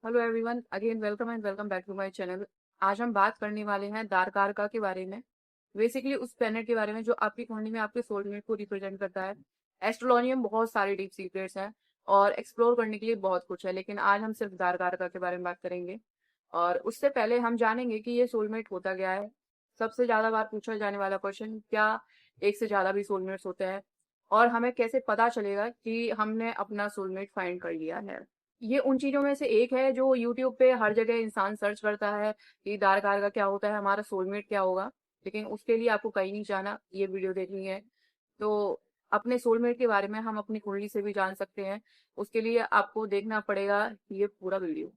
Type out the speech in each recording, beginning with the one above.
Hello everyone, again welcome and welcome back to my channel. आज हम बात करने वाले हैं दारकारका के बारे में। बेसिकली उस प्लेनेट के बारे में जो आपकी कुंडली में आपके सोलमेट को रिप्रेजेंट करता है। एस्ट्रोलॉजी में बहुत सारे डीप सीक्रेट्स हैं और एक्सप्लोर करने के लिए बहुत कुछ है, लेकिन आज हम सिर्फ दारकारका के बारे में बात करेंगे। और उससे पहले हम जानेंगे कि ये सोलमेट होता क्या है। सबसे ज्यादा बार पूछा जाने वाला क्वेश्चन, क्या एक से ज्यादा भी सोलमेट्स होते हैं, और हमें कैसे पता चलेगा कि हमने अपना सोलमेट फाइंड कर लिया है। ये उन चीजों में से एक है जो यूट्यूब पे हर जगह इंसान सर्च करता है कि दारकार का क्या होता है, हमारा सोलमेट क्या होगा। लेकिन उसके लिए आपको कहीं नहीं जाना, ये वीडियो देखनी है। तो अपने सोलमेट के बारे में हम अपनी कुंडली से भी जान सकते हैं। उसके लिए आपको देखना पड़ेगा ये पूरा वीडियो।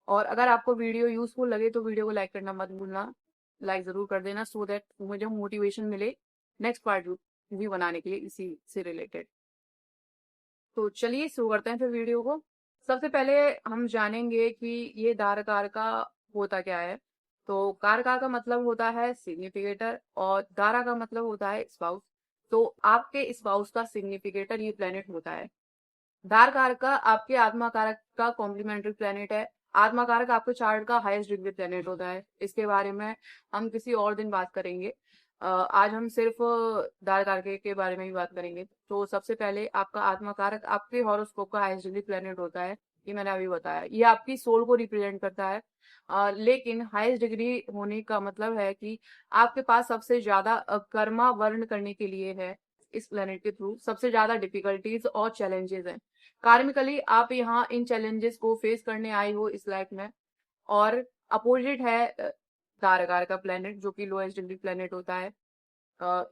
और अगर आपको वीडियो यूजफुल लगे तो वीडियो को लाइक करना मत भूलना। लाइक जरूर कर देना सो दैट मुझे मोटिवेशन मिले नेक्स्ट पार्ट भी बनाने के लिए इसी से रिलेटेड। तो चलिए शुरू करते हैं फिर वीडियो को। सबसे पहले हम जानेंगे कि ये दारकार का होता क्या है। तो कारका का मतलब होता है सिग्निफिकेटर और दारा का मतलब होता है स्पाउस। तो आपके स्पाउस का सिग्निफिकेटर ये प्लेनेट होता है। दार कारका आपके आत्मा कारक का कॉम्प्लीमेंट्री प्लेनेट है। आत्मा कारक आपके चार्ट का हाईएस्ट डिग्री प्लेनेट होता है। इसके बारे में हम किसी और दिन बात करेंगे। आज हम सिर्फ दार कारके के बारे में ही बात करेंगे। तो सबसे पहले आपका आत्मा कारक आपके हॉरोस्कोप का हाईएस्ट डिग्री प्लेनेट होता है। ये मैंने अभी बताया, ये आपकी सोल को रिप्रेजेंट करता है। लेकिन हाईएस्ट डिग्री होने का मतलब है कि आपके पास सबसे ज्यादा कर्मा वर्ण करने के लिए है। इस प्लेनेट के थ्रू सबसे ज्यादा डिफिकल्टीज और चैलेंजेस हैं। कार्मिकली आप यहाँ इन चैलेंजेस को फेस करने आए हो इस लाइफ में। और अपोजिट है तारकार का प्लेनेट जो कि लोएस्ट डिग्री प्लेनेट होता है।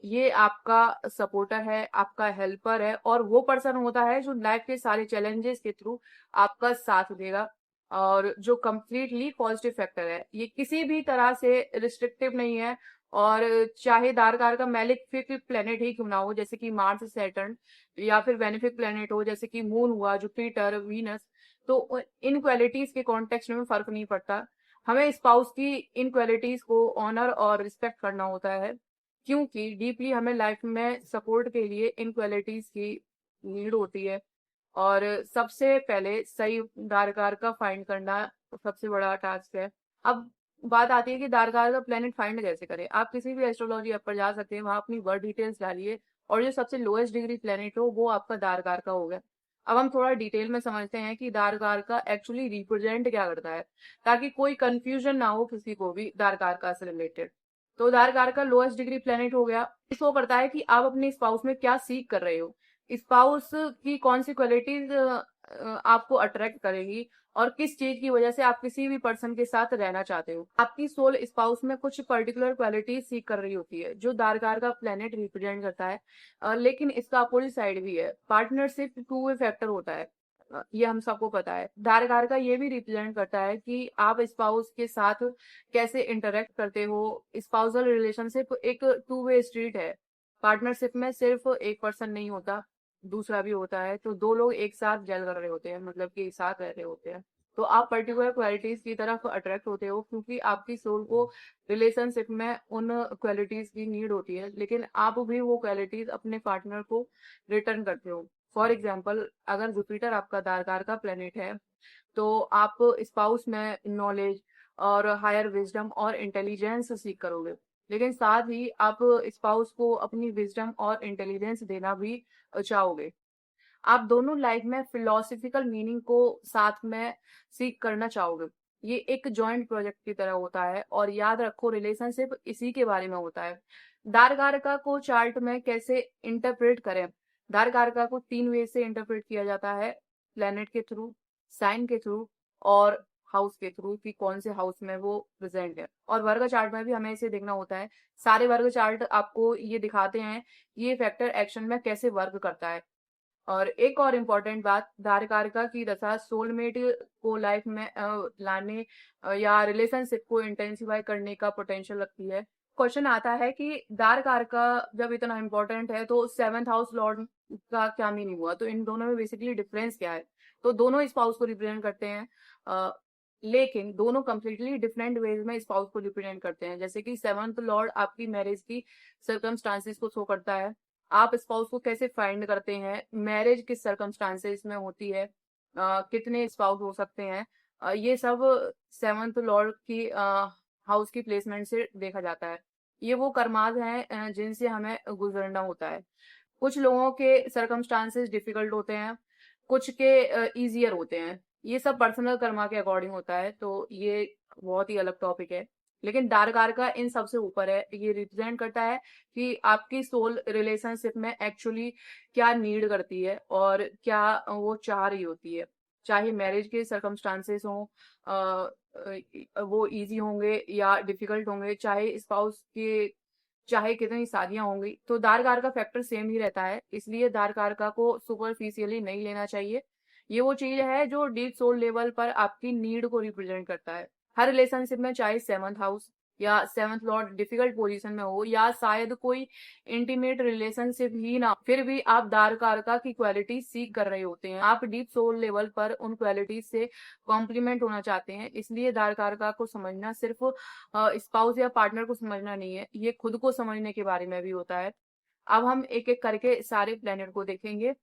ये आपका सपोर्टर है, आपका हेल्पर है, और वो पर्सन होता है जो लाइफ के सारे चैलेंजेस के थ्रू आपका साथ देगा। और जो कंप्लीटली पॉजिटिव फैक्टर है, ये किसी भी तरह से रिस्ट्रिक्टिव नहीं है। और चाहे दारकार का मैलेफिक प्लेनेट ही क्यों ना हो, जैसे कि मार्स सैटर्न, या फिर बेनिफिक प्लेनेट हो जैसे कि मून हुआ, जुपिटर, वीनस। तो इन क्वालिटीज के कॉन्टेक्स्ट में फर्क नहीं पड़ता। हमें स्पाउस की इन क्वालिटीज को ऑनर और रिस्पेक्ट करना होता है, क्योंकि डीपली हमें लाइफ में सपोर्ट के लिए इन क्वालिटीज की नीड होती है। और सबसे पहले सही दारकार का फाइंड करना सबसे बड़ा टास्क है। अब बात आती है कि दारकार का प्लेनेट फाइंड कैसे करें। आप किसी भी एस्ट्रोलॉजी ऐप पर जा सकते हैं, वहां अपनी बर्थ डिटेल्स डालिए, और जो सबसे लोएस्ट डिग्री प्लेनेट हो वो आपका दारकार का होगा। अब हम थोड़ा डिटेल में समझते हैं कि दारकार का एक्चुअली रिप्रेजेंट क्या करता है, ताकि कोई कंफ्यूजन ना हो किसी को भी दारकार का से रिलेटेड। तो दारकार का लोएस्ट डिग्री प्लेनेट हो गया। शो करता है कि आप अपने स्पाउस में क्या सीख कर रहे हो, स्पाउस की कौन सी क्वालिटीज आपको अट्रैक्ट करेगी, और किस चीज की वजह से आप किसी भी पर्सन के साथ रहना चाहते हो। आपकी सोल स्पाउस में कुछ पर्टिकुलर क्वालिटीज सीख कर रही होती है जो दारकार का प्लेनेट रिप्रेजेंट करता है। लेकिन इसका अपोजिट साइड भी है। पार्टनरशिप टू वे फैक्टर होता है। ये हम सबको पता है। दारकार का ये भी रिप्रेजेंट करता है कि आप स्पाउस के साथ कैसे इंटरेक्ट करते हो। स्पाउसल रिलेशनशिप एक टू वे स्ट्रीट है। पार्टनरशिप में सिर्फ एक पर्सन नहीं होता, दूसरा भी होता है। तो दो लोग एक साथ जेल कर रहे होते हैं, मतलब कि एक साथ रह रहे होते हैं। तो आप पर्टिकुलर क्वालिटीज की तरफ अट्रैक्ट होते हो, क्योंकि आपकी सोल को रिलेशनशिप में उन क्वालिटीज की नीड होती है, लेकिन आप भी वो क्वालिटीज अपने पार्टनर को रिटर्न करते हो। फॉर एग्जाम्पल, अगर जुपिटर आपका दारकार का प्लेनेट है, तो आप स्पाउस में नॉलेज और हायर विजडम और इंटेलिजेंस सीख करोगे। लेकिन साथ ही आप स्पाउस को अपनी विजडम और इंटेलिजेंस देना भी चाहोगे। आप दोनों लाइफ में फिलोसफिकल मीनिंग को साथ में सीख करना चाहोगे। ये एक जॉइंट प्रोजेक्ट की तरह होता है, और याद रखो रिलेशनशिप इसी के बारे में होता है। दारकारका को चार्ट में कैसे इंटरप्रेट करें। दारकारका को तीन वे से इंटरप्रेट किया जाता है: प्लेनेट के थ्रू, साइन के थ्रू, और हाउस के थ्रू कि कौन से हाउस में वो प्रेजेंट है। और वर्ग चार्ट में भी हमें इसे देखना होता है। सारे वर्ग चार्ट आपको ये दिखाते हैं ये फैक्टर एक्शन में कैसे वर्क करता है। और एक और इम्पोर्टेंट बात, धारकारिका की दशा सोलमेट को लाइफ में लाने या रिलेशनशिप को इंटेंसिफाई करने का पोटेंशियल रखती है। क्वेश्चन आता है कि दारकारका जब इतना इम्पोर्टेंट है तो सेवेंथ हाउस लॉर्ड का क्या मीनिंग हुआ, तो इन दोनों में बेसिकली डिफरेंस क्या है। तो दोनों स्पाउस को रिप्रेजेंट करते हैं, अ, लेकिन दोनों कंप्लीटली डिफरेंट वेज में स्पाउस को रिप्रेजेंट करते हैं। जैसे कि सेवंथ लॉर्ड आपकी मैरिज की सर्कमस्टांसिस को शो करता है। आप स्पाउस को कैसे फाइंड करते हैं, मैरिज किस सर्कमस्टांसेस में होती है, कितने स्पाउस हो सकते हैं, ये सब सेवंथ लॉर्ड की हाउस की प्लेसमेंट से देखा जाता है। ये वो कर्माज हैं जिनसे हमें गुजरना होता है। कुछ लोगों के सरकमस्टांसेस डिफिकल्ट होते हैं, कुछ के इजियर होते हैं। ये सब पर्सनल कर्मा के अकॉर्डिंग होता है, तो ये बहुत ही अलग टॉपिक है। लेकिन डार्क आर्का इन सबसे ऊपर है। ये रिप्रेजेंट करता है कि आपकी सोल रिलेशनशिप में एक्चुअली क्या नीड करती है और क्या वो चाह रही होती है। चाहे मैरिज के सरकमस्टांसेस हों, वो इजी होंगे या डिफिकल्ट होंगे, चाहे स्पाउस के चाहे कितनी शादियां होंगी, तो दार कार का फैक्टर सेम ही रहता है। इसलिए दार कार का को सुपरफिशियली नहीं लेना चाहिए। ये वो चीज है जो डीप सोल लेवल पर आपकी नीड को रिप्रेजेंट करता है। हर रिलेशनशिप में चाहे सेवंथ हाउस या सेवंथ लॉर्ड डिफिकल्ट पोजीशन में हो या शायद कोई इंटीमेट रिलेशनशिप ही ना, फिर भी आप दार कारका की क्वालिटी सीख कर रहे होते हैं। आप डीप सोल लेवल पर उन क्वालिटीज से कॉम्प्लीमेंट होना चाहते हैं। इसलिए दार कारका को समझना सिर्फ स्पाउस या पार्टनर को समझना नहीं है, ये खुद को समझने के बारे में भी होता है। अब हम एक एक करके सारे प्लेनेट को देखेंगे।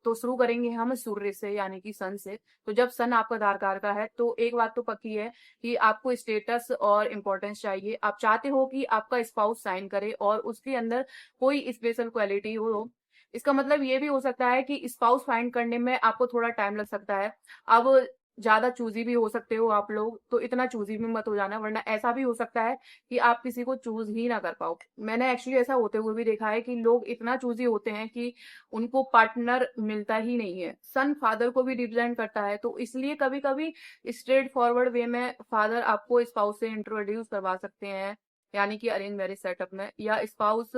तो शुरू करेंगे हम सूर्य से, यानी कि सन से। तो जब सन आपका धारकार का है, तो एक बात तो पक्की है कि आपको स्टेटस और इम्पोर्टेंस चाहिए। आप चाहते हो कि आपका स्पाउस साइन करे और उसके अंदर कोई स्पेशल क्वालिटी हो। इसका मतलब ये भी हो सकता है कि स्पाउस फाइंड करने में आपको थोड़ा टाइम लग सकता है। अब ज्यादा चूजी भी हो सकते हो आप लोग, तो इतना चूजी भी मत हो जाना, वरना ऐसा भी हो सकता है कि आप किसी को चूज ही ना कर पाओ। मैंने एक्चुअली ऐसा होते हुए भी देखा है कि लोग इतना चूजी होते हैं कि उनको पार्टनर मिलता ही नहीं है। सन फादर को भी रिप्रेजेंट करता है, तो इसलिए कभी कभी स्ट्रेट फॉरवर्ड वे में फादर आपको स्पाउस से इंट्रोड्यूस करवा सकते हैं, यानी कि अरेंज मैरिज सेटअप में। या स्पाउस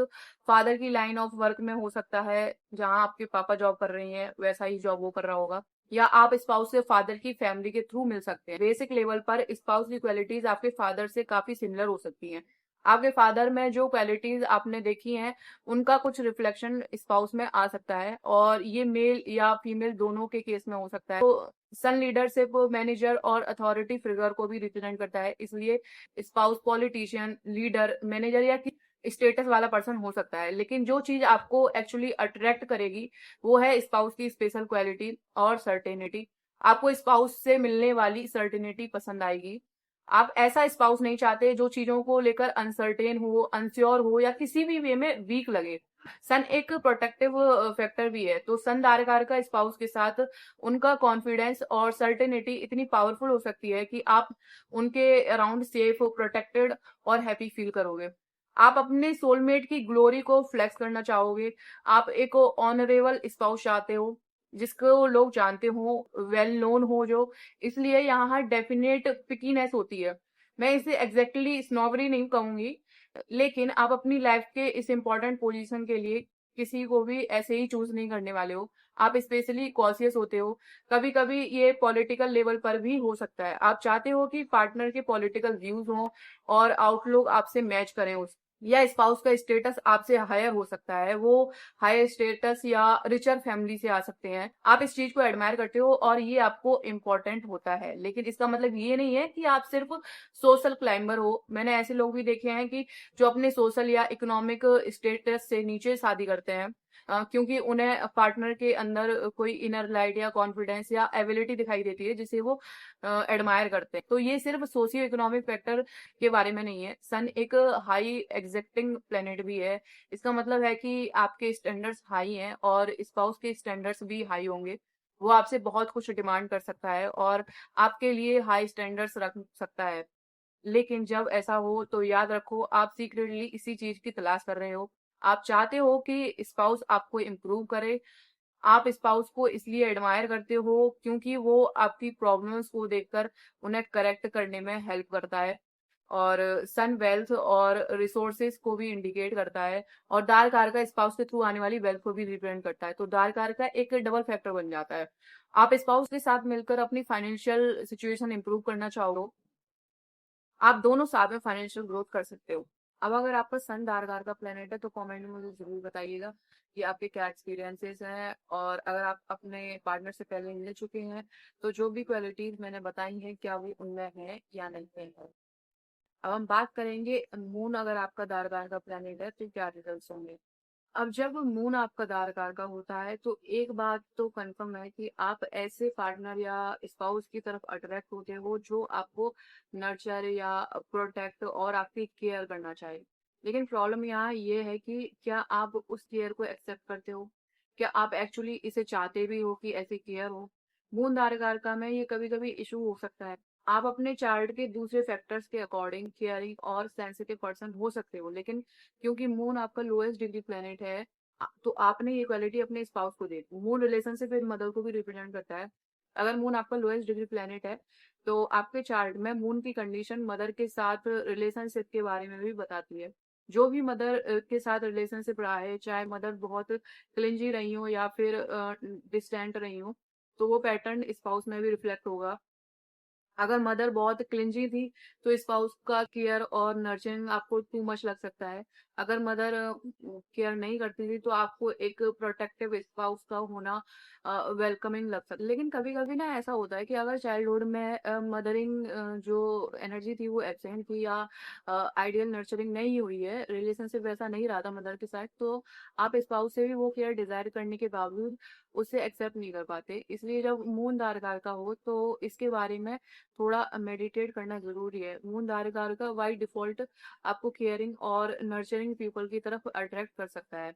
फादर की लाइन ऑफ वर्क में हो सकता है, जहां आपके पापा जॉब कर रही हैं वैसा ही जॉब वो कर रहा होगा। या आप स्पाउस से फादर की फैमिली के थ्रू मिल सकते हैं। बेसिक लेवल पर स्पाउस की क्वालिटीज आपके फादर से काफी सिमिलर हो सकती हैं। आपके फादर में जो क्वालिटीज आपने देखी हैं, उनका कुछ रिफ्लेक्शन स्पाउस में आ सकता है, और ये मेल या फीमेल दोनों के केस में हो सकता है। तो सन लीडरशिप, मैनेजर और अथॉरिटी फिगर को भी रिप्रेजेंट करता है। इसलिए स्पाउस पॉलिटिशियन, लीडर, मैनेजर या स्टेटस वाला पर्सन हो सकता है। लेकिन जो चीज आपको एक्चुअली अट्रैक्ट करेगी वो है स्पाउस की स्पेशल क्वालिटी और सर्टेनिटी। आपको स्पाउस से मिलने वाली सर्टेनिटी पसंद आएगी। आप ऐसा स्पाउस नहीं चाहते जो चीजों को लेकर अनसर्टेन हो, अनश्योर हो या किसी भी वे में वीक लगे। सन एक प्रोटेक्टिव फैक्टर भी है, तो सन धारकार का स्पाउस के साथ उनका कॉन्फिडेंस और सर्टेनिटी इतनी पावरफुल हो सकती है कि आप उनके अराउंड सेफ, प्रोटेक्टेड और हैप्पी फील करोगे। आप अपने सोलमेट की ग्लोरी को फ्लेक्स करना चाहोगे। आप एक ऑनरेबल स्पाउस चाहते हो जिसको लोग जानते हो, वेल नोन हो जो। इसलिए यहाँ डेफिनेट पिकीनेस होती है। मैं इसे एग्जैक्टली स्नोबरी नहीं कहूंगी, लेकिन आप अपनी लाइफ के इस इंपॉर्टेंट पोजीशन के लिए किसी को भी ऐसे ही चूज नहीं करने वाले हो। आप स्पेशली कॉशियस होते हो। कभी कभी ये पॉलिटिकल लेवल पर भी हो सकता है। आप चाहते हो कि पार्टनर के पॉलिटिकल व्यूज हों और आउटलुक आपसे मैच करें उस, या स्पाउस का स्टेटस आपसे हायर हो सकता है, वो हायर स्टेटस या रिचर फैमिली से आ सकते हैं। आप इस चीज को एडमायर करते हो और ये आपको इम्पोर्टेंट होता है, लेकिन इसका मतलब ये नहीं है कि आप सिर्फ सोशल क्लाइंबर हो। मैंने ऐसे लोग भी देखे हैं कि जो अपने सोशल या इकोनॉमिक स्टेटस से नीचे शादी करते हैं, क्योंकि उन्हें पार्टनर के अंदर कोई इनर लाइट या कॉन्फिडेंस या एबिलिटी दिखाई देती है जिसे वो एडमायर करते हैं। तो ये सिर्फ सोशियो इकोनॉमिक फैक्टर के बारे में नहीं है। सन एक हाई एग्जैक्टिंग प्लेनेट भी है। इसका मतलब है कि आपके स्टैंडर्ड्स हाई हैं और स्पाउस के स्टैंडर्ड्स भी हाई होंगे। वो आपसे बहुत कुछ डिमांड कर सकता है और आपके लिए हाई स्टैंडर्ड्स रख सकता है। लेकिन जब ऐसा हो तो याद रखो, आप सीक्रेटली इसी चीज की तलाश कर रहे हो। आप चाहते हो कि स्पाउस आपको इम्प्रूव करे। आप स्पाउस को इसलिए एडमायर करते हो क्योंकि वो आपकी प्रॉब्लम्स को देखकर उन्हें करेक्ट करने में हेल्प करता है। और सन वेल्थ और रिसोर्सेज को भी इंडिकेट करता है, और दार कार का स्पाउस के थ्रू आने वाली वेल्थ को भी रिप्रेजेंट करता है। तो दार कार का एक डबल फैक्टर बन जाता है। आप स्पाउस के साथ मिलकर अपनी फाइनेंशियल सिचुएशन इंप्रूव करना चाहो, आप दोनों साथ में फाइनेंशियल ग्रोथ कर सकते हो। अब अगर आपका सन दारगार का प्लेनेट है तो कमेंट में मुझे जरूर बताइएगा कि आपके क्या एक्सपीरियंसेस हैं, और अगर आप अपने पार्टनर से पहले मिल चुके हैं तो जो भी क्वालिटीज मैंने बताई हैं क्या वो उनमें है या नहीं है। अब हम बात करेंगे मून अगर आपका दारगार का प्लेनेट है तो क्या रिजल्ट होंगे। अब जब मून आपका दारकार का होता है तो एक बात तो कंफर्म है कि आप ऐसे पार्टनर या स्पाउस की तरफ अट्रैक्ट होते हो जो आपको नर्चर या प्रोटेक्ट और आपकी केयर करना चाहे। लेकिन प्रॉब्लम यहाँ ये है कि क्या आप उस केयर को एक्सेप्ट करते हो? क्या आप एक्चुअली इसे चाहते भी हो कि ऐसी केयर हो? मून दारकार का में ये कभी कभी इशू हो सकता है। आप अपने चार्ट के दूसरे फैक्टर्स के अकॉर्डिंग केयरिंग और सेंसिटिव पर्सन हो सकते हो, लेकिन क्योंकि मून आपका लोएस्ट डिग्री प्लेनेट है, तो आपने ये क्वालिटी अपने स्पाउस को दे दी। मून रिलेशनशिप विद मदर को भी रिप्रेजेंट करता है। अगर मून आपका लोएस्ट डिग्री प्लेनेट है तो आपके चार्ट में मून की कंडीशन मदर के साथ रिलेशनशिप के बारे में भी बताती है। जो भी मदर के साथ रिलेशनशिप रहा है, चाहे मदर बहुत क्लिंजी रही हो या फिर डिस्टेंट रही हो, तो वो पैटर्न स्पाउस में भी रिफ्लेक्ट होगा। अगर मदर बहुत क्लिंजी थी तो स्पाउस का केयर और नर्चरिंग आपको टू मच लग सकता है। अगर मदर केयर नहीं करती थी तो आपको एक प्रोटेक्टिव स्पाउस का होना वेलकमिंग लग सकता है। लेकिन कभी कभी ना ऐसा होता है कि अगर चाइल्डहुड में मदरिंग जो एनर्जी थी वो एब्सेंट थी या आइडियल नर्चरिंग नहीं हुई है, रिलेशनशिप वैसा नहीं रहा था मदर के साथ, तो आप स्पाउस से भी वो केयर डिजायर करने के बावजूद उसे एक्सेप्ट नहीं कर पाते। इसलिए जब मून दारकार का हो तो इसके बारे में थोड़ा मेडिटेट करना जरूरी है। मून धारकार का बाई डिफॉल्ट आपको केयरिंग और नर्चरिंग पीपल की तरफ अट्रैक्ट कर सकता है,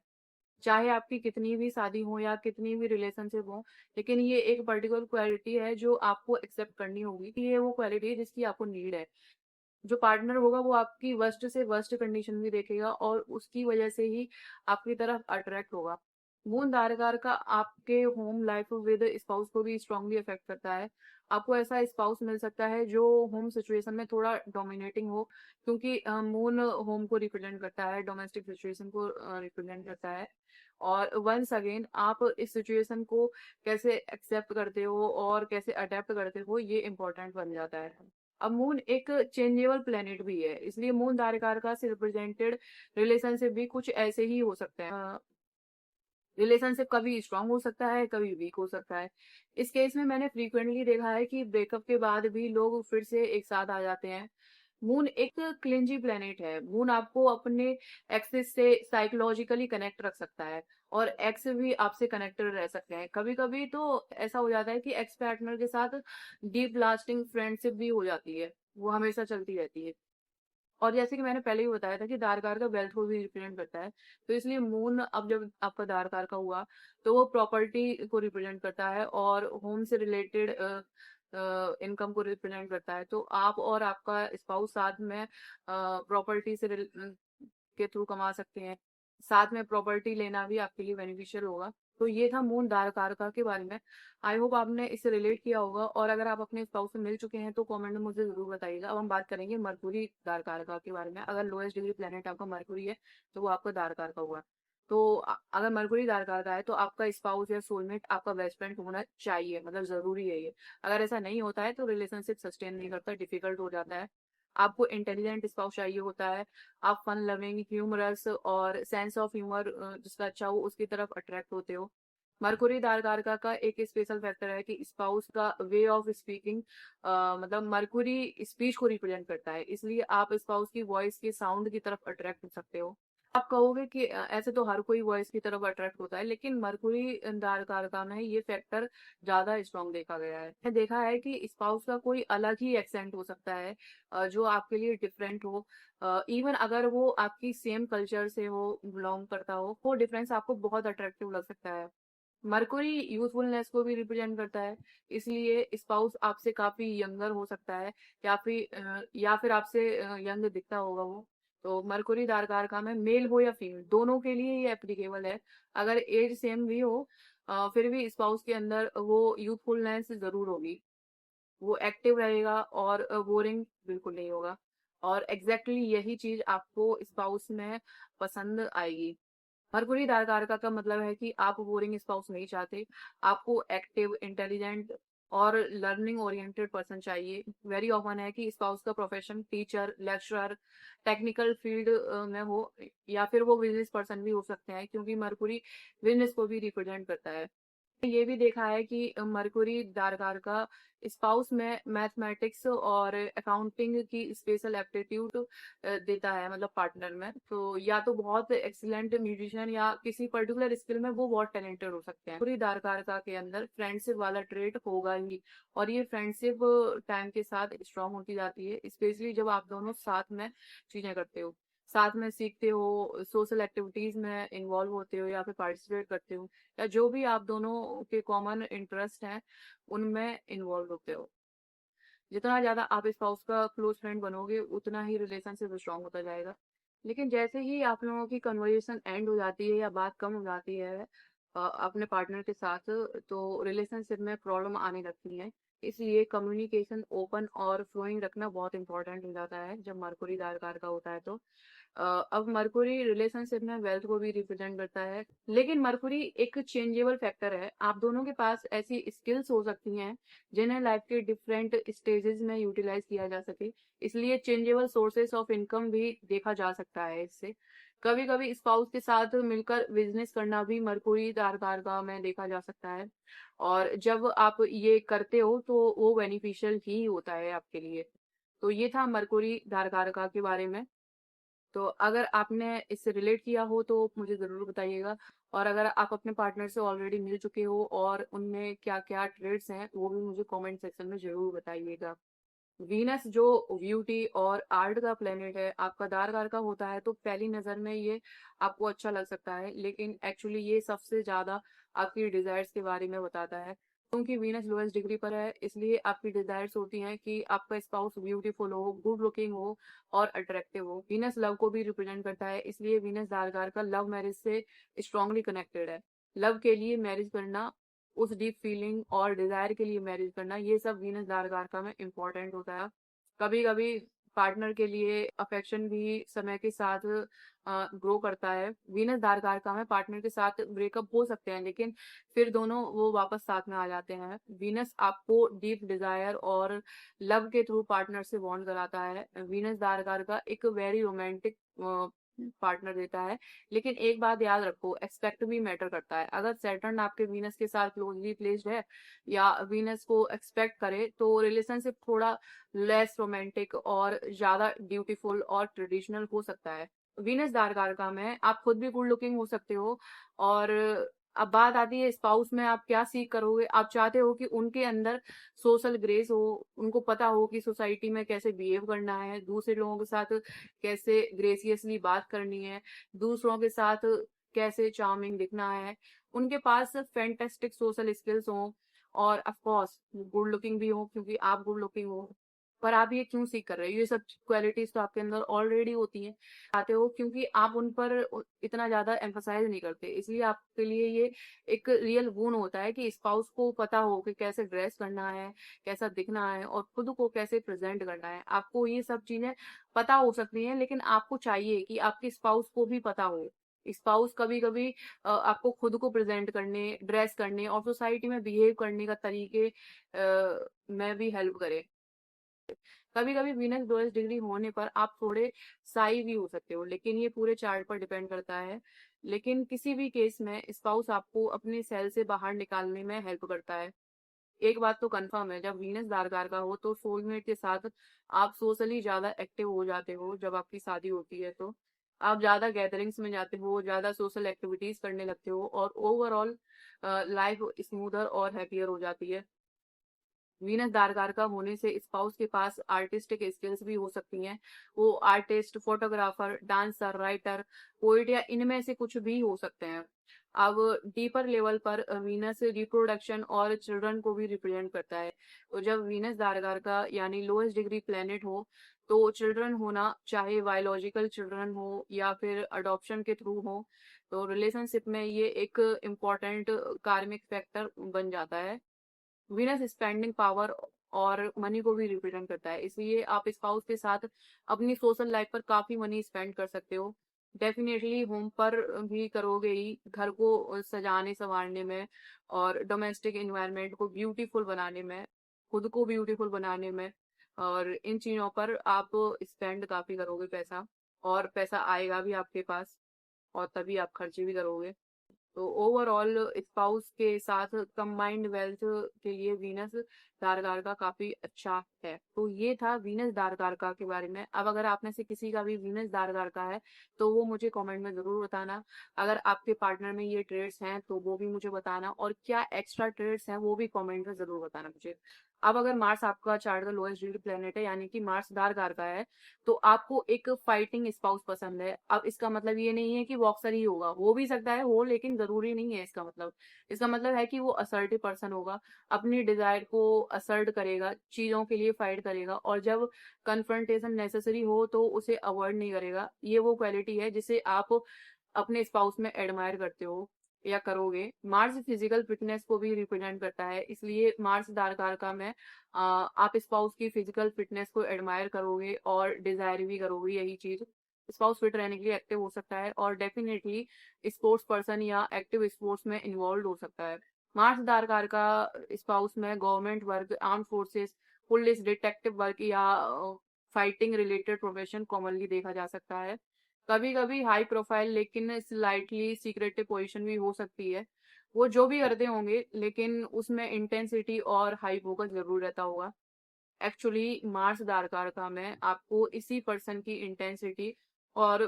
चाहे आपकी कितनी भी शादी हो या कितनी भी रिलेशनशिप हो। लेकिन ये एक पर्टिकुलर क्वालिटी है जो आपको एक्सेप्ट करनी होगी कि ये वो क्वालिटी है जिसकी आपको नीड है। जो पार्टनर होगा वो आपकी वर्स्ट से वर्स्ट कंडीशन भी देखेगा और उसकी वजह से ही आपकी तरफ अट्रैक्ट होगा। मून धारकार का आपके होम लाइफ विद स्पाउस को भी स्ट्रांगली अफेक्ट करता है। आपको ऐसा स्पाउस मिल सकता है जो होम सिचुएशन में थोड़ा डोमिनेटिंग हो, क्योंकि मून होम को रिप्रेजेंट करता है, डोमेस्टिक सिचुएशन को रिप्रेजेंट करता है। और वंस अगेन आप इस सिचुएशन को कैसे एक्सेप्ट करते हो और कैसे अडेप्ट करते हो, ये इम्पोर्टेंट बन जाता है। अब मून एक चेंजेबल प्लेनेट भी है, इसलिए मून धारकार से रिप्रेजेंटेड रिलेशनशिप भी कुछ ऐसे ही हो सकते हैं। रिलेशनशिप कभी स्ट्रांग हो सकता है, कभी वीक हो सकता है। इस केस में मैंने फ्रीक्वेंटली देखा है कि ब्रेकअप के बाद भी लोग फिर से एक साथ आ जाते हैं। मून एक क्लिंजी प्लेनेट है। मून आपको अपने एक्सिस से साइकोलॉजिकली कनेक्ट रख सकता है और एक्स भी आपसे कनेक्टेड रह सकते हैं। कभी कभी तो ऐसा हो जाता है कि एक्स पार्टनर के साथ डीप लास्टिंग फ्रेंडशिप भी हो जाती है, वो हमेशा चलती रहती है। और जैसे कि मैंने पहले ही बताया था कि दारकार का वेल्थ को भी रिप्रेजेंट करता है, तो इसलिए मून अब जब आपका दारकार का हुआ तो वो प्रॉपर्टी को रिप्रेजेंट करता है और होम से रिलेटेड इनकम को रिप्रेजेंट करता है। तो आप और आपका स्पाउस साथ में प्रॉपर्टी से के थ्रू कमा सकते हैं। साथ में प्रॉपर्टी लेना भी आपके लिए बेनिफिशियल होगा। तो ये था मून दारकारका के बारे में। आई होप आपने इससे रिलेट किया होगा, और अगर आप अपने स्पाउस से मिल चुके हैं तो कमेंट में मुझे जरूर बताइएगा। अब हम बात करेंगे मरकुरी दारकारका के बारे में। अगर लोएस्ट डिग्री प्लेनेट आपका मरकुरी है तो वो आपका दारकारका हुआ। तो अगर मरकुरी दारकारका है तो आपका स्पाउस या सोलमेट आपका बेस्ट फ्रेंड होना चाहिए, मतलब जरूरी है ये। अगर ऐसा नहीं होता है तो रिलेशनशिप सस्टेन नहीं करता, डिफिकल्ट हो जाता है। आपको इंटेलिजेंट स्पाउस चाहिए होता है। आप फन लविंग, ह्यूमरस और सेंस ऑफ ह्यूमर जिसका अच्छा हो उसकी तरफ अट्रैक्ट होते हो। मरकुरी दारकारका का एक स्पेशल फैक्टर है कि स्पाउस का वे ऑफ स्पीकिंग, मतलब मरकुरी स्पीच को रिप्रेजेंट करता है, इसलिए आप स्पाउस की वॉइस के साउंड की तरफ अट्रैक्ट हो सकते हो। आप कहोगे कि ऐसे तो हर कोई वॉइस की तरफ अट्रैक्ट होता है, लेकिन मरकुरी दारकारका में ये फैक्टर ज्यादा स्ट्रॉन्ग देखा गया है। मैंने देखा है कि स्पाउस का कोई अलग ही एक्सेंट हो सकता है जो आपके लिए डिफरेंट हो। इवन अगर वो आपकी सेम कल्चर से हो, बिलोंग करता हो, वो डिफरेंस आपको बहुत अट्रैक्टिव लग सकता है। मरकुरी यूथफुलनेस को भी रिप्रेजेंट करता है, इसलिए स्पाउस आपसे काफी यंगर हो सकता है या फिर आपसे यंग दिखता होगा वो। तो मरकुरी दारकारका में मेल हो या फीमेल दोनों के लिए ये एप्लीकेबल है। अगर एज सेम भी हो फिर भी स्पाउस के अंदर वो यूथफुलनेस जरूर होगी, वो एक्टिव रहेगा और बोरिंग बिल्कुल नहीं होगा। और एग्जैक्टली यही चीज आपको स्पाउस में पसंद आएगी। मरकुरी दारकारका का मतलब है कि आप बोरिंग स्पाउस नहीं चाहते, आपको एक्टिव, इंटेलिजेंट और लर्निंग ओरिएंटेड पर्सन चाहिए। वेरी ऑफन है कि स्पाउस का profession teacher, lecturer, technical field में हो, या फिर वो बिजनेस पर्सन भी हो सकते हैं, क्योंकि मरकुरी बिजनेस को भी रिप्रेजेंट करता है। ये भी देखा है कि मरकुरी दारकार का स्पाउस में मैथमेटिक्स और अकाउंटिंग की स्पेशल एप्टीट्यूड देता है, मतलब पार्टनर में। तो या तो बहुत एक्सीलेंट म्यूजिशियन या किसी पर्टिकुलर स्किल में वो बहुत टैलेंटेड हो सकते हैं। मरकुरी दारकार का के अंदर फ्रेंडशिप वाला ट्रेड होगा ही, और ये फ्रेंडशिप टाइम के साथ स्ट्रांग होती जाती है, स्पेशली जब आप दोनों साथ में चीजें करते हो, साथ में सीखते हो, सोशल एक्टिविटीज में इन्वॉल्व होते हो या फिर पार्टिसिपेट करते हो, या जो भी आप दोनों के कॉमन इंटरेस्ट हैं उनमें इन्वॉल्व होते हो। जितना ज्यादा आप स्पाउस का क्लोज फ्रेंड बनोगे उतना ही रिलेशनशिप स्ट्रांग होता जाएगा। लेकिन जैसे ही आप लोगों की कन्वर्सेशन एंड हो जाती है या बात कम हो जाती है अपने पार्टनर के साथ, तो रिलेशनशिप में प्रॉब्लम आने लगती है। इसलिए कम्युनिकेशन ओपन और फ्लोइंग रखना बहुत इंपॉर्टेंट हो जाता है जब मरकुरी दारकार का होता है। तो अब मरकुरी रिलेशनशिप में वेल्थ को भी रिप्रेजेंट करता है, लेकिन मरकुरी एक चेंजेबल फैक्टर है। आप दोनों के पास ऐसी स्किल्स हो सकती हैं जिन्हें लाइफ के डिफरेंट स्टेजेस में यूटिलाइज किया जा सके, इसलिए चेंजेबल सोर्सेस ऑफ इनकम भी देखा जा सकता है इससे। कभी कभी स्पाउस के साथ मिलकर बिजनेस करना भी मरकुरी दारकारगा में देखा जा सकता है, और जब आप ये करते हो तो वो बेनिफिशियल ही होता है आपके लिए। तो ये था मरकुरी दारकारगा के बारे में। तो अगर आपने इससे रिलेट किया हो तो मुझे ज़रूर बताइएगा, और अगर आप अपने पार्टनर से ऑलरेडी मिल चुके हो और उनमें क्या-क्या ट्रेड्स हैं, वो भी मुझे कमेंट सेक्शन में ज़रूर बताइएगा। वीनस जो ब्यूटी और आर्ट का प्लेनेट है, आपका दारकार का होता है, तो पहली नज़र में ये आपको अच्छा लग सकता है, लेकिन एक्चुअली ये सबसे ज़्यादा आपकी डिज़ायर्स के बारे में बताता है। क्योंकि वीनस लोएस्ट डिग्री पर है, इसलिए आपकी डिज़ायर्स होती हैं कि आपका स्पाउस ब्यूटीफुल हो, गुड लुकिंग हो और अट्रैक्टिव हो। वीनस लव को भी रिप्रेजेंट करता है, इसलिए वीनस दारकार का लव मैरिज से स्ट्रांगली कनेक्टेड है। लव के लिए मैरिज करना, उस डीप फीलिंग और डिजायर के लिए मैरिज करना, ये सब वीनस दारकारका में इम्पोर्टेंट होता है। कभी कभी पार्टनर के लिए अफेक्शन भी समय के साथ ग्रो करता है। वीनस दारकारका में पार्टनर के साथ ब्रेकअप हो सकते हैं, लेकिन फिर दोनों वो वापस साथ में आ जाते हैं। वीनस आपको डीप डिजायर और लव के थ्रू पार्टनर से बॉन्ड कराता है। वीनस दारकारका एक वेरी रोमांटिक पार्टनर देता है, लेकिन एक बात याद रखो, एक्सपेक्ट भी मैटर करता है। अगर सैटर्न आपके वीनस के साथ क्लोजली प्लेस्ड है या वीनस को एक्सपेक्ट करे, तो रिलेशनशिप थोड़ा लेस रोमांटिक और ज्यादा ब्यूटीफुल और ट्रेडिशनल हो सकता है। वीनस दारकारका में आप खुद भी गुड लुकिंग हो सकते हो, और अब बात आती है स्पाउस में आप क्या सीख करोगे। आप चाहते हो कि उनके अंदर सोशल ग्रेस हो, उनको पता हो कि सोसाइटी में कैसे बिहेव करना है, दूसरे लोगों के साथ कैसे ग्रेसियसली बात करनी है, दूसरों के साथ कैसे चार्मिंग दिखना है। उनके पास फैंटास्टिक सोशल स्किल्स हो, और ऑफ कोर्स गुड लुकिंग भी हो, क्योंकि आप गुड लुकिंग हो। पर आप ये क्यों सीख कर रहे हो? ये सब क्वालिटीज तो आपके अंदर ऑलरेडी होती हैं, आते हो, क्योंकि आप उन पर इतना ज्यादा एम्फसाइज नहीं करते। इसलिए आपके लिए ये एक रियल गुण होता है कि स्पाउस को पता हो कि कैसे ड्रेस करना है, कैसा दिखना है, और खुद को कैसे प्रेजेंट करना है। आपको ये सब चीजें पता हो सकती हैं, लेकिन आपको चाहिए कि आपके स्पाउस को भी पता हो। स्पाउस कभी कभी आपको खुद को प्रेजेंट करने, ड्रेस करने और सोसाइटी में बिहेव करने का तरीके में भी हेल्प करे। कभी कभी वीनस लोएस्ट डिग्री होने पर आप थोड़े साई भी हो सकते हो, लेकिन ये पूरे चार्ट पर डिपेंड करता है। लेकिन किसी भी केस में स्पाउस आपको अपने सेल से बाहर निकालने में हेल्प करता है। एक बात तो कंफर्म है, जब वीनस दारकार का हो तो सोलमेट के साथ आप सोशली ज्यादा एक्टिव हो जाते हो। जब आपकी शादी होती है तो आप ज्यादा गैदरिंग्स में जाते हो, ज्यादा सोशल एक्टिविटीज करने लगते हो, और ओवरऑल लाइफ स्मूदर और हैप्पियर हो जाती है। वीनस दारकारका होने से स्पाउस के पास आर्टिस्टिक स्किल्स भी हो सकती हैं। वो artist, photographer, dancer, writer, poet या इनमें से कुछ भी हो सकते हैं। अब डीपर लेवल पर वीनस रिप्रोडक्शन और चिल्ड्रन को भी रिप्रेजेंट करता है। तो जब वीनस दारकारका यानी लोएस्ट डिग्री प्लेनेट हो, तो चिल्ड्रन होना, चाहे बायोलॉजिकल चिल्ड्रन हो या फिर अडॉप्शन के थ्रू हो, तो रिलेशनशिप में ये एक इम्पोर्टेंट कार्मिक फैक्टर बन जाता है। वीनस स्पेंडिंग पावर और मनी को भी रिप्रेजेंट करता है, इसलिए आप स्पाउस के साथ अपनी सोशल लाइफ पर काफी मनी स्पेंड कर सकते हो। डेफिनेटली होम पर भी करोगे ही, घर को सजाने संवारने में और डोमेस्टिक एनवायरनमेंट को ब्यूटीफुल बनाने में, खुद को ब्यूटीफुल बनाने में, और इन चीजों पर आप स्पेंड काफी करोगे पैसा, और पैसा आएगा भी आपके पास, और तभी आप खर्चे भी करोगे। तो ओवरऑल स्पाउस के साथ कंबाइंड वेल्थ के लिए वीनस दारकारका काफी अच्छा है। तो ये था वीनस दारकारका के बारे में। अब अगर आप में से किसी का भी वीनस दारकारका है तो वो मुझे कमेंट में जरूर बताना। अगर आपके पार्टनर में ये ट्रेड्स हैं तो वो भी मुझे बताना, और क्या एक्स्ट्रा ट्रेड्स हैं वो भी कमेंट में जरूर बताना मुझे। अब अगर मार्स आपका चार्ट का लोएस्ट डिग्री प्लेनेट है, यानी कि मार्स दारकारका है, तो आपको एक फाइटिंग स्पाउस पसंद है। अब इसका मतलब ये नहीं है कि बॉक्सर ही होगा, हो भी सकता है हो, लेकिन जरूरी नहीं है इसका मतलब। इसका मतलब है कि वो असर्टिव पर्सन होगा, अपनी डिजायर को असर्ट करेगा, चीजों के लिए फाइट करेगा, और जब कन्फ्रंटेशन नेसेसरी हो तो उसे अवॉइड नहीं करेगा। ये वो क्वालिटी है जिसे आप अपने स्पाउस में एडमायर करते हो या करोगे। मार्स फिजिकल फिटनेस को भी रिप्रेजेंट करता है, इसलिए मार्स दारकारका में आप स्पाउस की फिजिकल फिटनेस को एडमायर करोगे और डिजायर भी करोगे यही चीज। स्पाउस फिट रहने के लिए एक्टिव हो सकता है और डेफिनेटली स्पोर्ट्स पर्सन या एक्टिव स्पोर्ट्स में इन्वॉल्व हो सकता है। मार्स दारकारका स्पाउस में government work, arm forces, police, detective work या फाइटिंग रिलेटेड प्रोफेशन कॉमनली देखा जा सकता है। कभी कभी हाई प्रोफाइल लेकिन स्लाइटली सीक्रेटिव पोजीशन भी हो सकती है। वो जो भी करते होंगे लेकिन उसमें इंटेंसिटी और हाई फोकस जरूर रहता होगा। एक्चुअली मार्स दारकारका में आपको इसी पर्सन की इंटेंसिटी और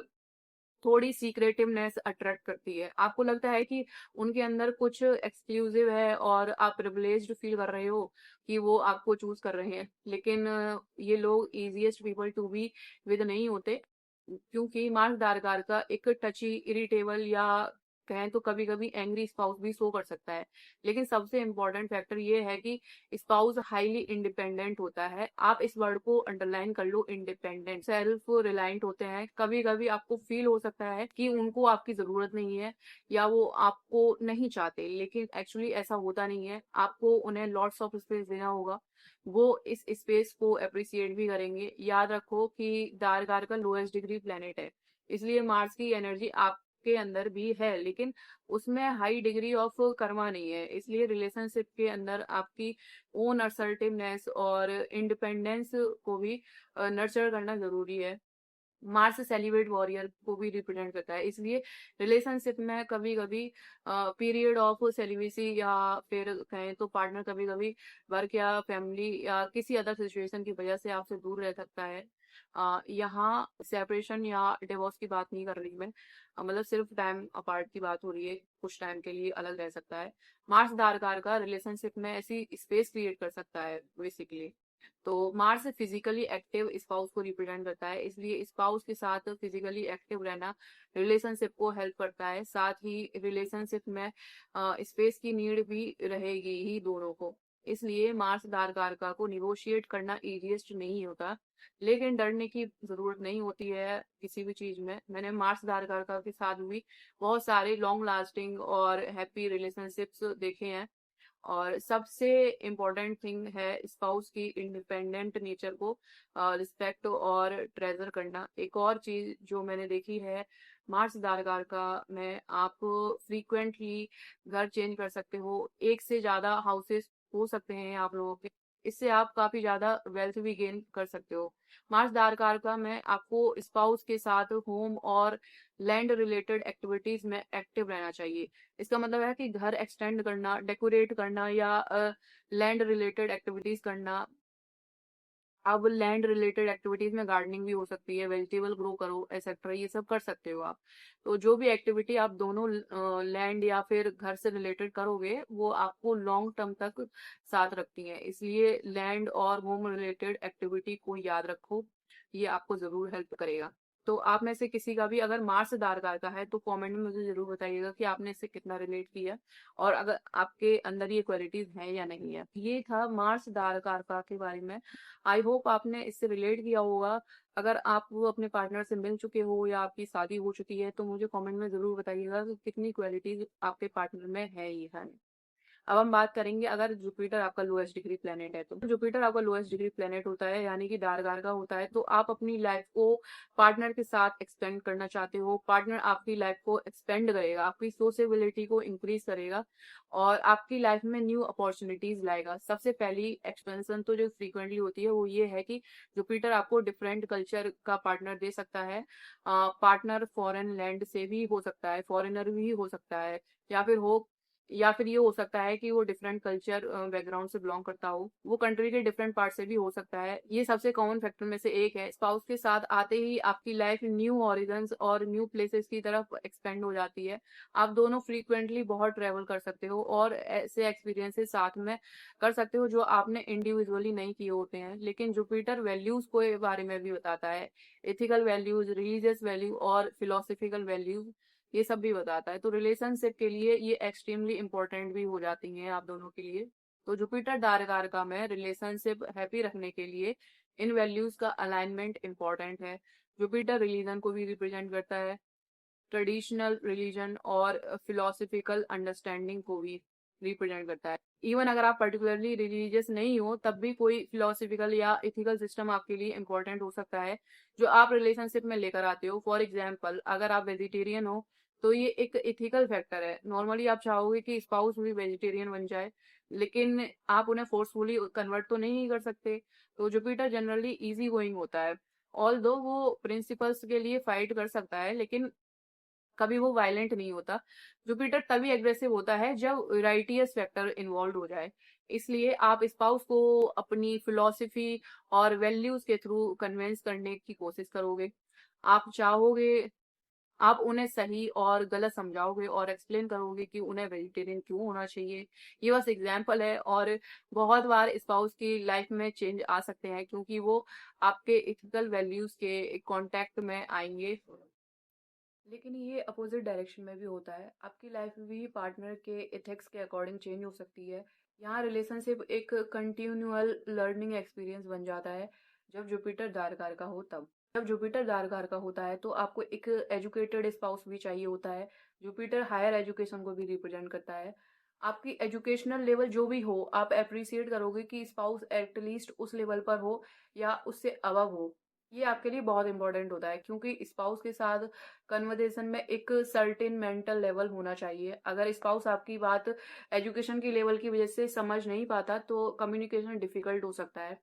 थोड़ी सीक्रेटिवनेस अट्रैक्ट करती है। आपको लगता है कि उनके अंदर कुछ एक्सक्लूसिव है और आप प्रिविलेज्ड फील कर रहे हो कि वो आपको चूज कर रहे हैं, लेकिन ये लोग easiest people to be with नहीं होते, क्योंकि मार्क दारकार का एक टची, इरिटेबल या कहें तो कभी कभी एंग्री स्पाउस भी शो कर सकता है। लेकिन सबसे इम्पोर्टेंट फैक्टर ये है कि स्पाउस हाईली इंडिपेंडेंट होता है। आप इस वर्ड को अंडरलाइन कर लो, इंडिपेंडेंट, सेल्फ रिलायंट होते हैं। कभी कभी आपको फील हो सकता है कि उनको आपकी जरूरत नहीं है या वो आपको नहीं चाहते, लेकिन एक्चुअली ऐसा होता नहीं है। आपको उन्हें लॉट्स ऑफ स्पेस देना होगा, वो इस स्पेस को अप्रिसिएट भी करेंगे। याद रखो कि दारकार का लोएस्ट डिग्री प्लेनेट है, इसलिए मार्स की एनर्जी आपके अंदर भी है, लेकिन उसमें हाई डिग्री ऑफ कर्मा नहीं है। इसलिए रिलेशनशिप के अंदर आपकी ओन असर्टिवनेस और इंडिपेंडेंस को भी नर्चर करना जरूरी है। मार्स सेलिब्रेट वॉरियर को भी रिप्रेजेंट करता है, इसलिए रिलेशनशिप में कभी कभी पीरियड ऑफ सेलिब्रेसी या फिर कहें तो पार्टनर कभी कभी वर्क या फैमिली या किसी अदर सिचुएशन की वजह से आपसे दूर रह सकता है। यहाँ सेपरेशन या डिवोर्स की बात नहीं कर रही मैं, मतलब सिर्फ टाइम अपार्ट की बात हो रही है, कुछ टाइम के लिए अलग रह सकता है। मार्स दारकार का रिलेशनशिप में ऐसी स्पेस क्रिएट कर सकता है बेसिकली। तो मार्स फिजिकली एक्टिव स्पाउस को रिप्रेजेंट करता है, इसलिए स्पाउस के साथ फिजिकली एक्टिव रहना रिलेशनशिप को हेल्प करता है। साथ ही रिलेशनशिप में स्पेस की नीड भी रहेगी ही दोनों को। इसलिए मार्स दारकारका को निगोशिएट करना इजीएस्ट नहीं होता, लेकिन डरने की जरूरत नहीं होती है किसी भी चीज में। मैंने मार्स दारकारका के साथ भी बहुत सारे लॉन्ग लास्टिंग और हैप्पी रिलेशनशिप्स देखे हैं। और सबसे इम्पोर्टेंट थिंग है स्पाउस की इंडिपेंडेंट नेचर को रिस्पेक्ट और ट्रेजर करना। एक और चीज जो मैंने देखी है मार्स दारकारका में, आप फ्रीक्वेंटली घर चेंज कर सकते हो, एक से ज्यादा हाउसेस हो सकते हैं आप लोगों के। इससे आप काफी ज्यादा वेल्थ भी गेन कर सकते हो। मार्स दारकारका में आपको स्पाउस के साथ होम और लैंड रिलेटेड एक्टिविटीज में एक्टिव रहना चाहिए। इसका मतलब है कि घर एक्सटेंड करना, डेकोरेट करना या लैंड रिलेटेड एक्टिविटीज करना। अब लैंड रिलेटेड एक्टिविटीज में गार्डनिंग भी हो सकती है, वेजिटेबल ग्रो करो एक्सेट्रा, ये सब कर सकते हो आप। तो जो भी एक्टिविटी आप दोनों लैंड या फिर घर से रिलेटेड करोगे वो आपको लॉन्ग टर्म तक साथ रखती है। इसलिए लैंड और होम रिलेटेड एक्टिविटी को याद रखो, ये आपको जरूर हेल्प करेगा। तो आप में से किसी का भी अगर मार्स दारकार का है तो कमेंट में मुझे जरूर बताइएगा कि आपने इससे कितना रिलेट किया और अगर आपके अंदर ये क्वालिटीज हैं या नहीं है। ये था मार्स दारकार के बारे में। आई होप आपने इससे रिलेट किया होगा। अगर आप वो अपने पार्टनर से मिल चुके हो या आपकी शादी हो चुकी है तो मुझे कमेंट में जरूर बताइएगा कि कितनी क्वालिटीज आपके पार्टनर में है ये है। अब हम बात करेंगे अगर जुपिटर आपका लोएस्ट डिग्री प्लेनेट है तो जुपिटर आपका लोएस्ट डिग्री प्लेनेट होता है यानी कि दारगार का होता है, तो आप अपनी लाइफ को पार्टनर के साथ एक्सपेंड करना चाहते हो। पार्टनर आपकी लाइफ को एक्सपेंड करेगा, आपकी सोशेबिलिटी को इंक्रीज करेगा और आपकी लाइफ में न्यू अपॉर्चुनिटीज लाएगा। सबसे पहली एक्सपेंशन तो जो फ्रीक्वेंटली होती है वो ये है कि जुपिटर आपको डिफरेंट कल्चर का पार्टनर दे सकता है। पार्टनर फॉरेन लैंड से भी हो सकता है, फॉरेनर भी हो सकता है, या फिर हो या फिर ये हो सकता है कि वो डिफरेंट कल्चर बैकग्राउंड से बिलोंग करता हो, वो कंट्री के डिफरेंट पार्ट से भी हो सकता है। ये सबसे कॉमन फैक्टर में से एक है। स्पाउस के साथ आते ही आपकी लाइफ न्यू हॉरिजन्स और न्यू प्लेसेस की तरफ एक्सपेंड हो जाती है। आप दोनों फ्रीक्वेंटली बहुत ट्रेवल कर सकते हो और ऐसे एक्सपीरियंसेस साथ में कर सकते हो जो आपने इंडिविजुअली नहीं किए होते हैं। लेकिन जुपिटर वैल्यूज के बारे में भी बताता है, एथिकल वैल्यूज, रिलीजियस वैल्यू और फिलोसफिकल वैल्यूज, ये सब भी बताता है। तो रिलेशनशिप के लिए ये एक्सट्रीमली इंपॉर्टेंट भी हो जाती हैं आप दोनों के लिए। तो जुपिटर धारका में रिलेशनशिप हैप्पी रखने के लिए इन वैल्यूज का अलाइनमेंट इंपॉर्टेंट है। जुपिटर रिलीजन को भी रिप्रेजेंट करता है, ट्रेडिशनल रिलीजन और फिलोसफिकल अंडरस्टैंडिंग को भी रिप्रेजेंट करता है। इवन अगर आप पर्टिकुलरली रिलीजियस नहीं हो तब भी कोई फिलोसफिकल या इथिकल सिस्टम आपके लिए इंपॉर्टेंट हो सकता है जो आप रिलेशनशिप में लेकर आते हो। फॉर एग्जाम्पल, अगर आप वेजिटेरियन हो तो ये एक इथिकल फैक्टर है। नॉर्मली आप चाहोगे कि स्पाउस भी वेजिटेरियन बन जाए, लेकिन आप उन्हें फोर्सफुली कन्वर्ट तो नहीं कर सकते। तो जुपिटर जनरली इजी गोइंग होता है, ऑल दो वो प्रिंसिपल्स के लिए फाइट कर सकता है, लेकिन कभी वो वायलेंट नहीं होता। जुपिटर तभी एग्रेसिव होता है जब राइटियस फैक्टर इन्वॉल्व हो जाए। इसलिए आप स्पाउस को अपनी फिलॉसफी और वैल्यूज के थ्रू कन्विंस करने की कोशिश करोगे। आप चाहोगे, आप उन्हें सही और गलत समझाओगे और एक्सप्लेन करोगे कि उन्हें वेजिटेरियन क्यों होना चाहिए। ये बस एग्जाम्पल है और बहुत बार स्पाउस की लाइफ में चेंज आ सकते हैं क्योंकि वो आपके इथिकल वैल्यूज के कांटेक्ट में आएंगे। लेकिन ये अपोजिट डायरेक्शन में भी होता है। आपकी लाइफ भी पार्टनर के एथिक्स के अकॉर्डिंग चेंज हो सकती है। यहाँ रिलेशनशिप एक कंटिन्यूअल लर्निंग एक्सपीरियंस बन जाता है जब जुपिटर दारकार का हो तब। जब जुपिटर दारकार का होता है तो आपको एक एजुकेटेड स्पाउस भी चाहिए होता है। जुपिटर हायर एजुकेशन को भी रिप्रेजेंट करता है। आपकी एजुकेशनल लेवल जो भी हो, आप अप्रिसिएट करोगे कि स्पाउस एटलीस्ट उस लेवल पर हो या उससे अबव हो। ये आपके लिए बहुत इंपॉर्टेंट होता है क्योंकि स्पाउस के साथ कन्वर्सेशन में एक सर्टेन मेंटल लेवल होना चाहिए। अगर स्पाउस आपकी बात एजुकेशन की लेवल की वजह से समझ नहीं पाता तो कम्युनिकेशन डिफिकल्ट हो सकता है।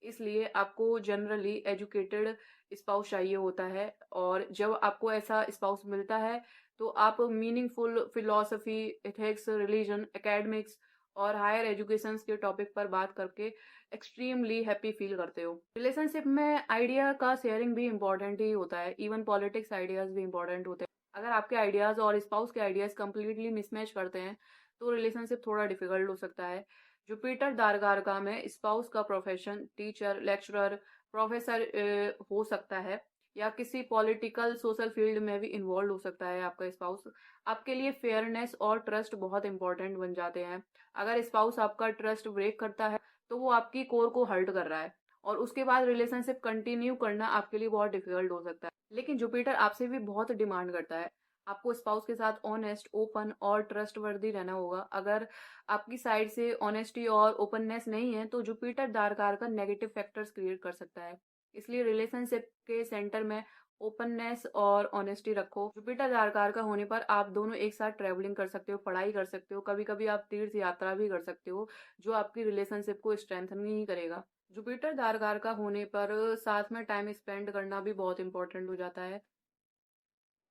इसलिए आपको जनरली एजुकेटेड स्पाउस चाहिए होता है और जब आपको ऐसा स्पाउस मिलता है तो आप meaningful philosophy, ethics, religion, academics और हायर एजुकेशन के टॉपिक पर बात करके एक्सट्रीमली हैप्पी फील करते हो। रिलेशनशिप में आइडिया का शेयरिंग भी इम्पोर्टेंट ही होता है, इवन पॉलिटिक्स आइडियाज भी इम्पोर्टेंट होते हैं। अगर आपके आइडियाज और स्पाउस के आइडियाज कंप्लीटली मिसमैच करते हैं तो रिलेशनशिप थोड़ा डिफिकल्ट हो सकता है। जुपिटर दारगारका में स्पाउस का प्रोफेशन टीचर, लेक्चरर, प्रोफेसर हो सकता है या किसी पॉलिटिकल सोशल फील्ड में भी इन्वॉल्व हो सकता है आपका स्पाउस। आपके लिए फेयरनेस और ट्रस्ट बहुत इंपॉर्टेंट बन जाते हैं। अगर स्पाउस आपका ट्रस्ट ब्रेक करता है तो वो आपकी कोर को हर्ट कर रहा है और उसके बाद रिलेशनशिप कंटिन्यू करना आपके लिए बहुत डिफिकल्ट हो सकता है। लेकिन जुपिटर आपसे भी बहुत डिमांड करता है। आपको स्पाउस के साथ ऑनेस्ट, ओपन और ट्रस्टवर्दी रहना होगा। अगर आपकी साइड से ऑनेस्टी और ओपननेस नहीं है तो जुपिटर दारकार का नेगेटिव फैक्टर्स क्रिएट कर सकता है। इसलिए रिलेशनशिप के सेंटर में ओपननेस और ऑनेस्टी रखो। जुपिटर दारकार का होने पर आप दोनों एक साथ ट्रेवलिंग कर सकते हो, पढ़ाई कर सकते हो, कभी कभी आप तीर्थ यात्रा भी कर सकते हो जो आपकी रिलेशनशिप को स्ट्रेंथन ही करेगा। जुपिटर दारकार का होने पर साथ में टाइम स्पेंड करना भी बहुत इंपॉर्टेंट हो जाता है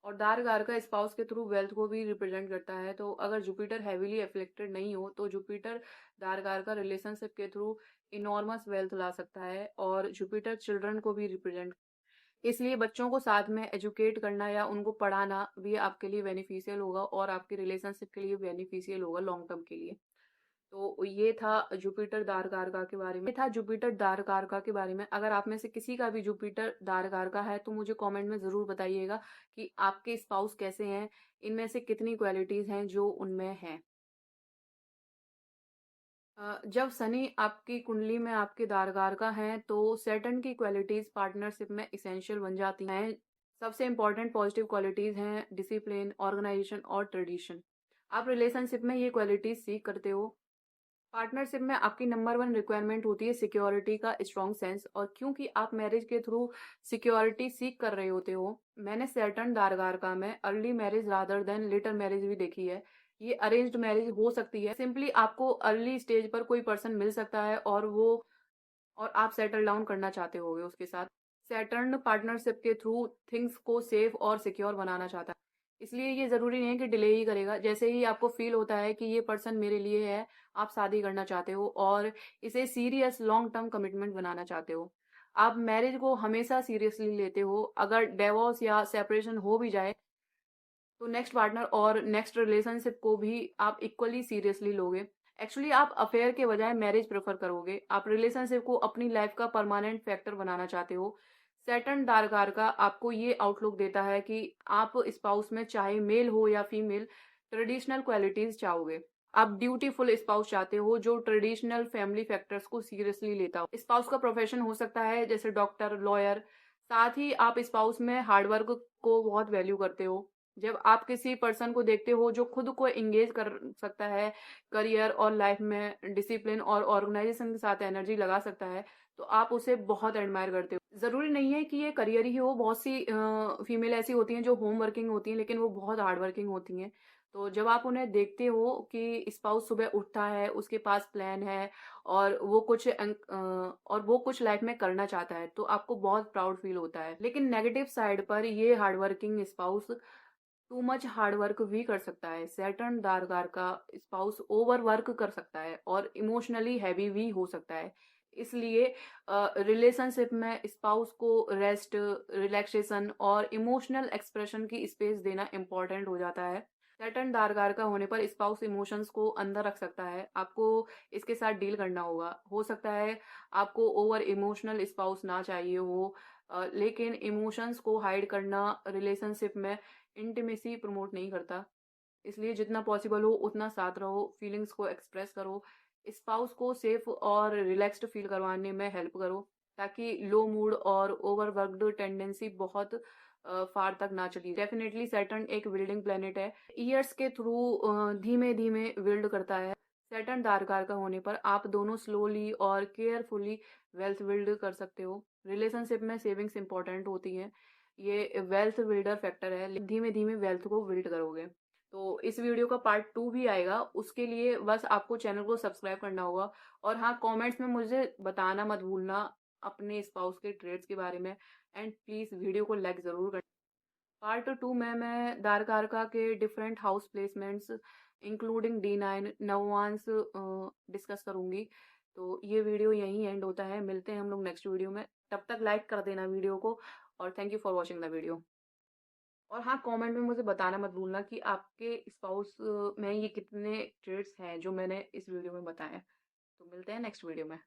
और दारगार का स्पाउस के थ्रू वेल्थ को भी रिप्रेजेंट करता है। तो अगर जुपिटर हैवीली एफ्लेक्टेड नहीं हो तो जुपिटर दारगार का रिलेशनशिप के थ्रू इनॉर्मस वेल्थ ला सकता है और जुपिटर चिल्ड्रन को भी रिप्रेजेंट, इसलिए बच्चों को साथ में एजुकेट करना या उनको पढ़ाना भी आपके लिए बेनिफिशियल होगा और आपकी रिलेशनशिप के लिए बेनिफिशियल होगा लॉन्ग टर्म के लिए। तो ये था जुपिटर दारकारका के बारे में, ये था जुपिटर दारकारका के बारे में। अगर आप में से किसी का भी जुपिटर दारकारका है तो मुझे कमेंट में ज़रूर बताइएगा कि आपके स्पाउस कैसे हैं, इनमें से कितनी क्वालिटीज़ हैं जो उनमें हैं। जब शनि आपकी कुंडली में आपके दारकारका हैं तो सैटर्न की क्वालिटीज़ पार्टनरशिप में इसेंशियल बन जाती हैं। सबसे इंपॉर्टेंट पॉजिटिव क्वालिटीज़ हैं डिसिप्लिन, ऑर्गेनाइजेशन और ट्रेडिशन। आप रिलेशनशिप में ये क्वालिटीज सीख करते हो। पार्टनरशिप में आपकी नंबर वन रिक्वायरमेंट होती है सिक्योरिटी का स्ट्रॉन्ग सेंस, और क्योंकि आप मैरिज के थ्रू सिक्योरिटी सीख कर रहे होते हो। मैंने सैटर्न दारगारका में early marriage rather than later marriage भी देखी है। ये अरेंज्ड मैरिज हो सकती है, सिंपली आपको अर्ली स्टेज पर कोई पर्सन मिल सकता है और आप सेटल डाउन करना चाहते होगे उसके साथ। सैटर्न पार्टनरशिप के थ्रू थिंग्स को सेफ और सिक्योर बनाना चाहता है, इसलिए ये ज़रूरी नहीं है कि डिले ही करेगा। जैसे ही आपको फ़ील होता है कि ये पर्सन मेरे लिए है, आप शादी करना चाहते हो और इसे सीरियस लॉन्ग टर्म कमिटमेंट बनाना चाहते हो। आप मैरिज को हमेशा सीरियसली लेते हो। अगर डिवोर्स या सेपरेशन हो भी जाए, तो नेक्स्ट पार्टनर और नेक्स्ट रिलेशनशिप को भी आप इक्वली सीरियसली लोगे। एक्चुअली आप अफेयर के बजाय मैरिज प्रेफर करोगे। आप रिलेशनशिप को अपनी लाइफ का परमानेंट फैक्टर बनाना चाहते हो। सैटर्न दारकार का आपको ये आउटलुक देता है कि आप स्पाउस में चाहे मेल हो या फीमेल, ट्रेडिशनल क्वालिटीज चाहोगे। आप ड्यूटीफुल स्पाउस चाहते हो जो ट्रेडिशनल फैमिली फैक्टर्स को सीरियसली लेता हो। स्पाउस का प्रोफेशन हो सकता है जैसे डॉक्टर, लॉयर। साथ ही आप स्पाउस में हार्डवर्क को बहुत वैल्यू करते हो। जब आप किसी पर्सन को देखते हो जो खुद को एंगेज कर सकता है करियर और लाइफ में, डिसिप्लिन और ऑर्गेनाइजेशन के साथ एनर्जी लगा सकता है, तो आप उसे बहुत एडमायर करते हो। ज़रूरी नहीं है कि ये करियर ही हो। बहुत सी फीमेल ऐसी होती हैं जो होम वर्किंग होती हैं लेकिन वो बहुत हार्ड वर्किंग होती हैं। तो जब आप उन्हें देखते हो कि स्पाउस सुबह उठता है, उसके पास प्लान है और वो कुछ लाइफ में करना चाहता है, तो आपको बहुत प्राउड फील होता है। लेकिन नेगेटिव साइड पर ये hard working spouse too much hard work भी कर सकता है। सैटर्न दारगार का स्पाउस ओवर वर्क कर सकता है और इमोशनली हैवी भी हो सकता है। इसलिए रिलेशनशिप में स्पाउस को रेस्ट, रिलैक्सेशन और इमोशनल एक्सप्रेशन की स्पेस देना इम्पोर्टेंट हो जाता है। सैटर्न दारगार का होने पर स्पाउस इमोशंस को अंदर रख सकता है। आपको इसके साथ डील करना होगा। हो सकता है आपको ओवर इमोशनल स्पाउस ना चाहिए हो, लेकिन इमोशंस को हाइड करना रिलेशनशिप में इंटीमेसी प्रमोट नहीं करता। इसलिए जितना पॉसिबल हो उतना साथ रहो, फीलिंग्स को एक्सप्रेस करो, स्पाउस को सेफ और रिलैक्स्ड फील करवाने में हेल्प करो, ताकि लो मूड और ओवरवर्क्ड टेंडेंसी बहुत फार तक ना चली। डेफिनेटली सैटर्न एक बिल्डिंग प्लेनेट है, ईयर्स के थ्रू धीमे धीमे बिल्ड करता है। सैटर्न दारकार का होने पर आप दोनों स्लोली और केयरफुली वेल्थ बिल्ड कर सकते हो। रिलेशनशिप में सेविंग्स इंपॉर्टेंट होती हैं, ये वेल्थ बिल्डर फैक्टर है। धीमे धीमे वेल्थ को बिल्ड करोगे। तो इस वीडियो का पार्ट 2 भी आएगा, उसके लिए बस आपको चैनल को सब्सक्राइब करना होगा। और हाँ, कमेंट्स में मुझे बताना मत भूलना अपने स्पाउस के ट्रेड्स के बारे में, एंड प्लीज़ वीडियो को लाइक ज़रूर करना। पार्ट 2 में मैं दारकारका के different house placements including D9 नववांश डिस्कस करूंगी। तो ये वीडियो यहीं एंड होता है। मिलते हैं हम लोग नेक्स्ट वीडियो में। तब तक लाइक कर देना वीडियो को, और thank you for watching the video. और हाँ, कमेंट में मुझे बताना मत भूलना कि आपके स्पाउस में ये कितने ट्रेड्स हैं जो मैंने इस वीडियो में बताए हैं। तो मिलते हैं नेक्स्ट वीडियो में।